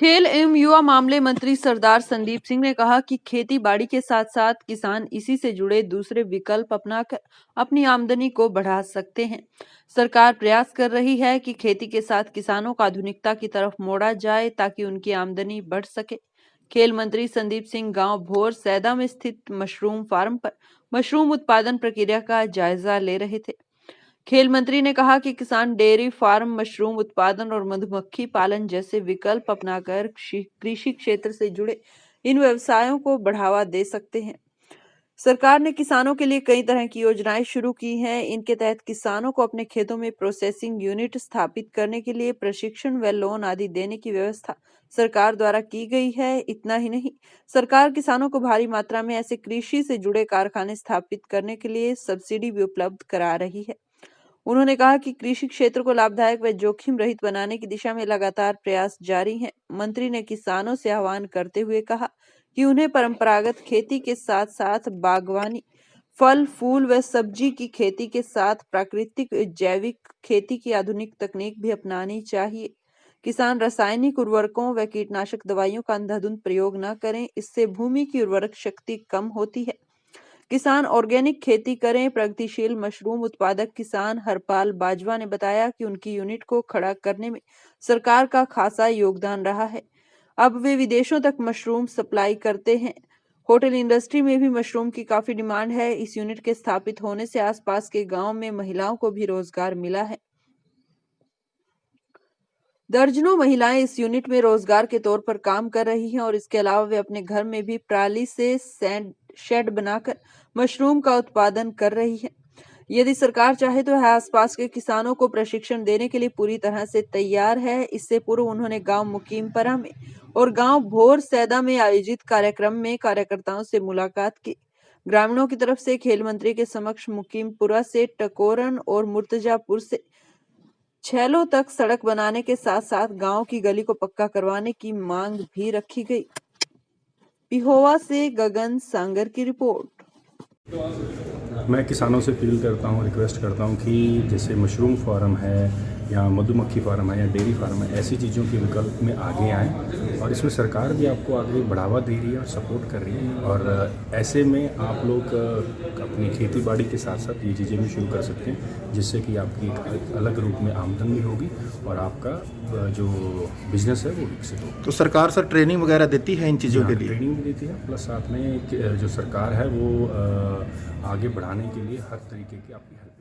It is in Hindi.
खेल एवं युवा मामले मंत्री सरदार संदीप सिंह ने कहा कि खेती बाड़ी के साथ साथ किसान इसी से जुड़े दूसरे विकल्प अपनाकर अपनी आमदनी को बढ़ा सकते हैं। सरकार प्रयास कर रही है कि खेती के साथ किसानों को आधुनिकता की तरफ मोड़ा जाए ताकि उनकी आमदनी बढ़ सके। खेल मंत्री संदीप सिंह गांव भोर सैदा में स्थित मशरूम फार्म पर मशरूम उत्पादन प्रक्रिया का जायजा ले रहे थे। खेल मंत्री ने कहा कि किसान डेयरी फार्म, मशरूम उत्पादन और मधुमक्खी पालन जैसे विकल्प अपनाकर कृषि क्षेत्र से जुड़े इन व्यवसायों को बढ़ावा दे सकते हैं। सरकार ने किसानों के लिए कई तरह की योजनाएं शुरू की हैं। इनके तहत किसानों को अपने खेतों में प्रोसेसिंग यूनिट स्थापित करने के लिए प्रशिक्षण व लोन आदि देने की व्यवस्था सरकार द्वारा की गई है। इतना ही नहीं, सरकार किसानों को भारी मात्रा में ऐसे कृषि से जुड़े कारखाने स्थापित करने के लिए सब्सिडी भी उपलब्ध करा रही है। उन्होंने कहा कि कृषि क्षेत्र को लाभदायक व जोखिम रहित बनाने की दिशा में लगातार प्रयास जारी हैं। मंत्री ने किसानों से आह्वान करते हुए कहा कि उन्हें परंपरागत खेती के साथ साथ बागवानी, फल, फूल व सब्जी की खेती के साथ प्राकृतिक जैविक खेती की आधुनिक तकनीक भी अपनानी चाहिए। किसान रासायनिक उर्वरकों व कीटनाशक दवाइयों का अंधाधुंध प्रयोग न करें, इससे भूमि की उर्वरक शक्ति कम होती है। किसान ऑर्गेनिक खेती करें। प्रगतिशील मशरूम उत्पादक किसान हरपाल बाजवा ने बताया कि उनकी यूनिट को खड़ा करने में सरकार का खासा योगदान रहा है। अब वे विदेशों तक मशरूम सप्लाई करते हैं। होटल इंडस्ट्री में भी मशरूम की काफी डिमांड है। इस यूनिट के स्थापित होने से आसपास के गांव में महिलाओं को भी रोजगार मिला है। दर्जनों महिलाएं इस यूनिट में रोजगार के तौर पर काम कर रही हैं और इसके अलावा वे अपने घर में भी पराली से शेड बनाकर मशरूम का उत्पादन कर रही हैं। यदि सरकार चाहे तो आसपास के किसानों को प्रशिक्षण देने के लिए पूरी तरह से तैयार है। इससे पूर्व उन्होंने गांव मुकीमपरा में और गांव भोर सैदा में आयोजित कार्यक्रम में कार्यकर्ताओं से मुलाकात की। ग्रामीणों की तरफ से खेल मंत्री के समक्ष मुकीमपुरा से टकोरन और मुर्तजापुर से छैलों तक सड़क बनाने के साथ साथ गांव की गली को पक्का करवाने की मांग भी रखी गई। पिहोवा से गगन सांगर की रिपोर्ट। मैं किसानों से अपील करता हूं, रिक्वेस्ट करता हूं कि जैसे मशरूम फार्म है या मधुमक्खी फार्म है या डेयरी फार्म है, ऐसी चीज़ों के विकल्प में आगे आएँ और इसमें सरकार भी आपको आगे बढ़ावा दे रही है और सपोर्ट कर रही है। और ऐसे में आप लोग अपनी खेती बाड़ी के साथ साथ ये चीज़ें भी शुरू कर सकते हैं, जिससे कि आपकी एक अलग रूप में आमदनी भी होगी और आपका जो बिजनेस है वो विकसित होगा। तो सरकार सर ट्रेनिंग वगैरह देती है इन चीज़ों के लिए? ट्रेनिंग भी देती है, प्लस साथ में जो सरकार है वो आगे बढ़ाने के लिए हर तरीके की आपकी हेल्प